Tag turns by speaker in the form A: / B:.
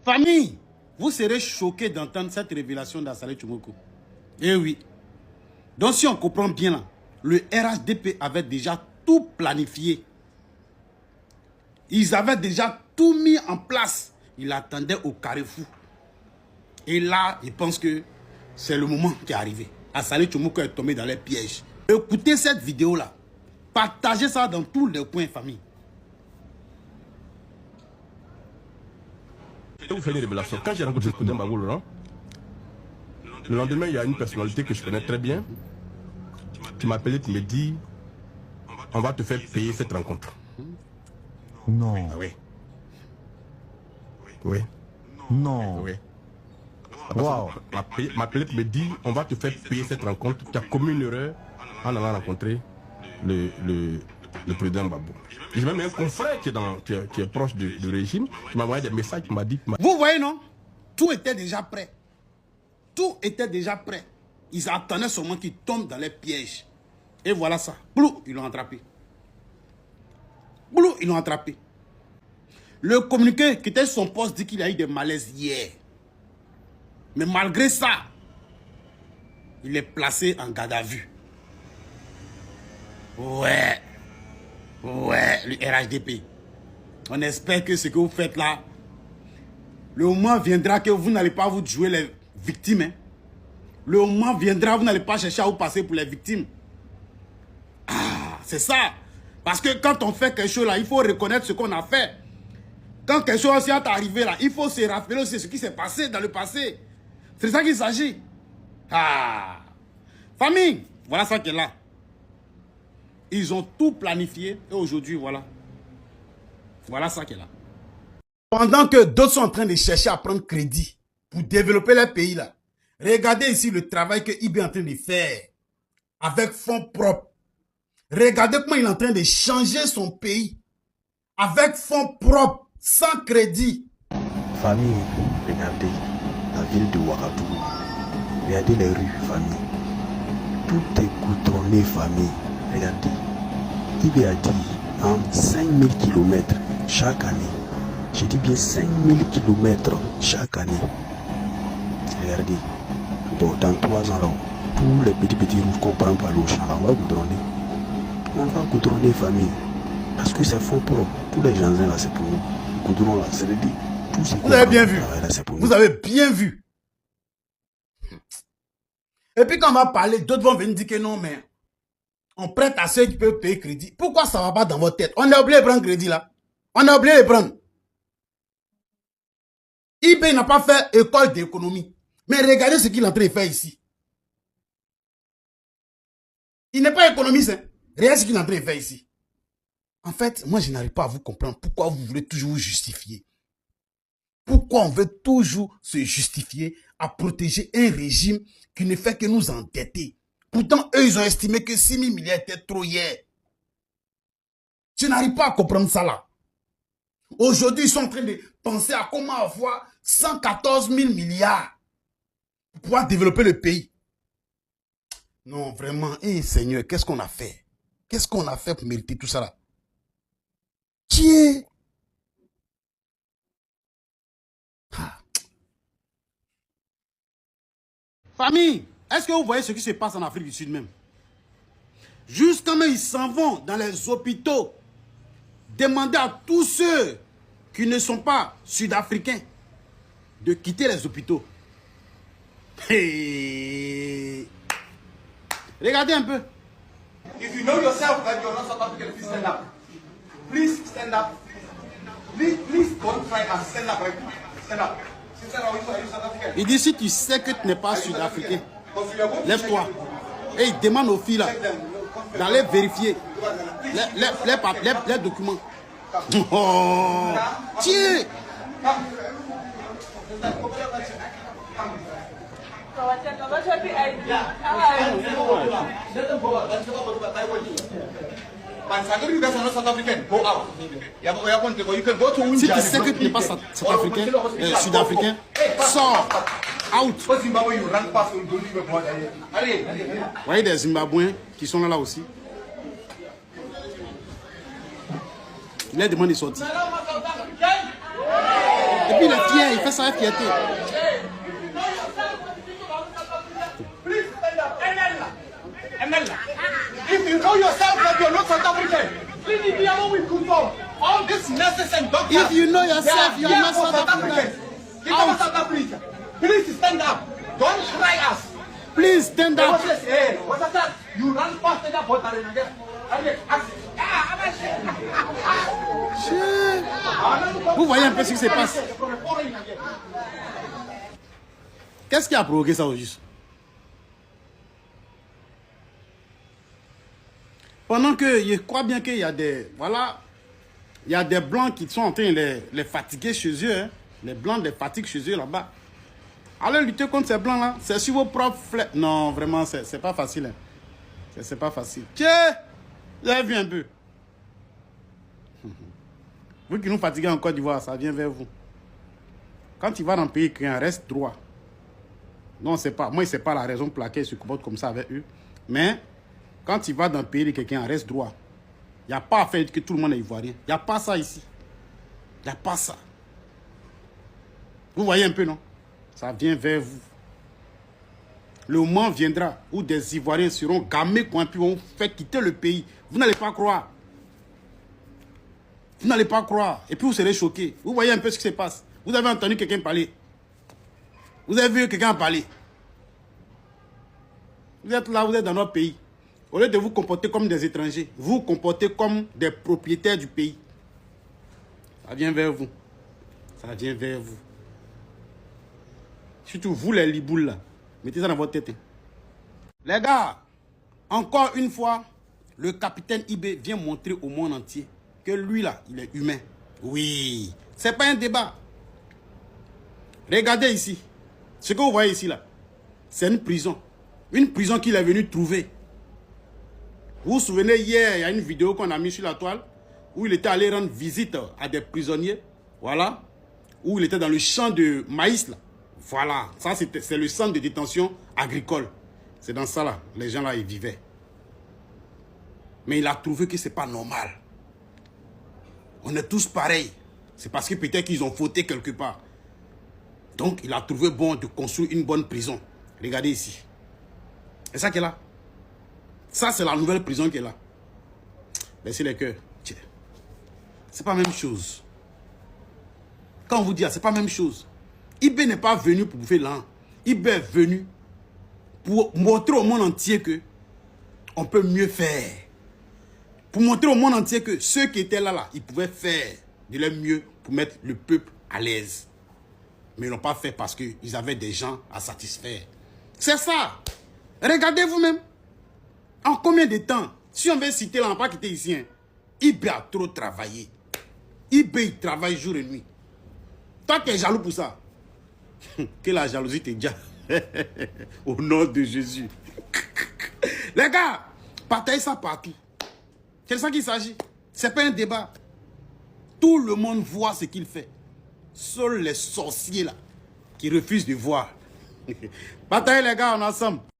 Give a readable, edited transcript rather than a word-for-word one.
A: Famille, vous serez choqués d'entendre cette révélation d'Assalé Tchoumokou. Eh oui. Donc si on comprend bien là, le RHDP avait déjà tout planifié. Ils avaient déjà tout mis en place. Ils attendaient au carrefour. Et là, ils pensent que c'est le moment qui est arrivé. Assalé Tchoumokou est tombé dans les pièges. Écoutez cette vidéo là. Partagez ça dans tous les coins famille.
B: Vous faites des révélations. Quand j'ai rencontré Koudem Babou Laurent, le lendemain, il y a une personnalité que je connais très bien qui m'a appelé, qui me dit on va te faire payer cette rencontre.
C: Non.
B: Ah oui. Oui.
C: Non.
B: Oui.
C: Wow.
B: M'a appelé, me dit on va te faire payer cette rencontre. Tu as commis une erreur en allant rencontrer le président Babou. J'ai même un confrère qui est proche du régime, qui m'a envoyé des messages, qui m'a dit...
A: Vous voyez non? Tout était déjà prêt. Tout était déjà prêt. Ils attendaient seulement qu'ils tombent dans les pièges. Et voilà ça. Blou, ils l'ont attrapé. Blou, ils l'ont attrapé. Le communiqué qui était sur son poste dit qu'il y a eu des malaises hier. Mais malgré ça, il est placé en garde à vue. Ouais. Ouais, le RHDP. On espère que ce que vous faites là, le moment viendra que vous n'allez pas vous jouer les victimes. Hein. Le moment viendra, vous n'allez pas chercher à vous passer pour les victimes. Ah, c'est ça. Parce que quand on fait quelque chose là, il faut reconnaître ce qu'on a fait. Quand quelque chose est arrivé là, il faut se rappeler aussi ce qui s'est passé dans le passé. C'est de ça qu'il s'agit. Ah. Famille, voilà ça qui est là. Ils ont tout planifié et aujourd'hui, voilà. Voilà ça qui est là. Pendant que d'autres sont en train de chercher à prendre crédit pour développer leur pays là, regardez ici le travail que IB est en train de faire avec fonds propres. Regardez comment il est en train de changer son pays avec fonds propres, sans crédit.
D: Famille, regardez la ville de Ouagadougou. Regardez les rues, famille. Tout est goudronné, famille. Regardez. IB a dit en 5000 km chaque année. J'ai dit bien 5000 km chaque année. Regardez. Bon, dans 3 ans, là, tous les petits routes qu'on prend par l'eau, on va goudronner. On va goudronner, famille. Parce que c'est faux propre. Tous les gens là, c'est pour nous. Goudron là, c'est le dit.
A: Vous avez bien vu. Vous avez bien vu. Et puis quand on va parler, d'autres vont venir dire que non, mais on prête à ceux qui peuvent payer crédit. Pourquoi ça ne va pas dans votre tête? On a oublié de prendre crédit là. On a oublié de prendre. IB n'a pas fait école d'économie. Mais regardez ce qu'il est en train de faire ici. Il n'est pas économiste. Hein? Regardez ce qu'il est en train de faire ici. En fait, moi je n'arrive pas à vous comprendre pourquoi vous voulez toujours vous justifier. Pourquoi on veut toujours se justifier à protéger un régime qui ne fait que nous endetter. Pourtant, eux, ils ont estimé que 6 000 milliards était trop hier. Je n'arrive pas à comprendre ça là. Aujourd'hui, ils sont en train de penser à comment avoir 114 000 milliards pour pouvoir développer le pays. Non, vraiment, Seigneur, qu'est-ce qu'on a fait? Qu'est-ce qu'on a fait pour mériter tout ça là? Tiens! Ah. Famille, est-ce que vous voyez ce qui se passe en Afrique du Sud même? Juste quand ils s'en vont dans les hôpitaux, demander à tous ceux qui ne sont pas sud-africains de quitter les hôpitaux. Hey. Regardez un peu.
E: If you know yourself that you're not South African, please stand up. Please stand up. Please don't try and stand up right now. Stand up.
A: Il dit si tu sais que tu n'es pas sud-africain, lève-toi. Et il demande aux filles là d'aller vérifier les documents. Oh, tiens! Si tu sais que tu n'es pas sud-africain, sors, out. Vous voyez des Zimbabwéens qui sont là aussi. Il leur demande de sortir. Et puis il est fier, il fait ça avec fierté.
E: Please stand up. ML. If you know yourself that you're not South African, please be able with control. All this nurses and doctors.
A: If you know yourself,
E: they are
A: you're
E: here
A: not
E: for
A: South African.
E: If you're not South African, please stand up. Don't try us.
A: Please stand up.
E: Hey, what's that? You run faster than what are again.
A: Vous voyez un peu ce qui se passe. Qu'est-ce qui a provoqué ça au juste? Pendant que je crois bien qu'il y a des... Voilà. Il y a des blancs qui sont en train de les fatiguer chez eux. Hein. Les blancs les fatiguent chez eux là-bas. Alors lutter contre ces blancs-là, c'est sur vos propres flèches. Non, vraiment, c'est pas facile. Hein. C'est pas facile. Tiens, vous avez vu un peu. Vous qui nous fatiguez en Côte d'Ivoire, ça vient vers vous. Quand tu vas dans un pays qui reste droit. Non, c'est pas. Moi, c'est pas la raison pour laquelle ils se comportent comme ça avec eux. Mais quand tu vas dans un pays de quelqu'un reste droit, il n'y a pas à faire que tout le monde est ivoirien. Il n'y a pas ça ici. Il n'y a pas ça. Vous voyez un peu, non? Ça vient vers vous. Le moment viendra où des Ivoiriens seront gamés quand puis vont faire quitter le pays. Vous n'allez pas croire. Vous n'allez pas croire. Et puis vous serez choqués. Vous voyez un peu ce qui se passe. Vous avez entendu quelqu'un parler. Vous avez vu quelqu'un parler. Vous êtes là, vous êtes dans notre pays. Au lieu de vous comporter comme des étrangers, vous vous comportez comme des propriétaires du pays. Ça vient vers vous. Ça vient vers vous. Surtout vous les liboules là. Mettez ça dans votre tête. Hein. Les gars, encore une fois, le capitaine Ibé vient montrer au monde entier que lui là, il est humain. Oui, c'est pas un débat. Regardez ici. Ce que vous voyez ici là, c'est une prison. Une prison qu'il est venu trouver. Vous vous souvenez, hier, il y a une vidéo qu'on a mise sur la toile où il était allé rendre visite à des prisonniers. Voilà. Où il était dans le champ de maïs là. Voilà. Ça, c'est le centre de détention agricole. C'est dans ça là. Les gens là, ils vivaient. Mais il a trouvé que c'est pas normal. On est tous pareils. C'est parce que peut-être qu'ils ont fauté quelque part. Donc, il a trouvé bon de construire une bonne prison. Regardez ici. C'est ça qui est là. Ça, c'est la nouvelle prison qui est là. Laissez les cœurs. Tiens. C'est pas la même chose. Quand on vous dit, c'est pas la même chose. Ibé n'est pas venu pour bouffer l'an. Ibé est venu pour montrer au monde entier que on peut mieux faire. Pour montrer au monde entier que ceux qui étaient là, ils pouvaient faire de leur mieux pour mettre le peuple à l'aise. Mais ils n'ont pas fait parce qu'ils avaient des gens à satisfaire. C'est ça. Regardez vous-même. En combien de temps, si on veut citer là, on n'a pas quitté ici, hein, Ibé a trop travaillé. Ibé, il travaille jour et nuit. Toi, tu es jaloux pour ça. Que la jalousie te dit. Au nom de Jésus. Les gars, partagez ça partout. C'est de ça qu'il s'agit. Ce n'est pas un débat. Tout le monde voit ce qu'il fait. Seuls les sorciers là qui refusent de voir. Partagez les gars, on est ensemble.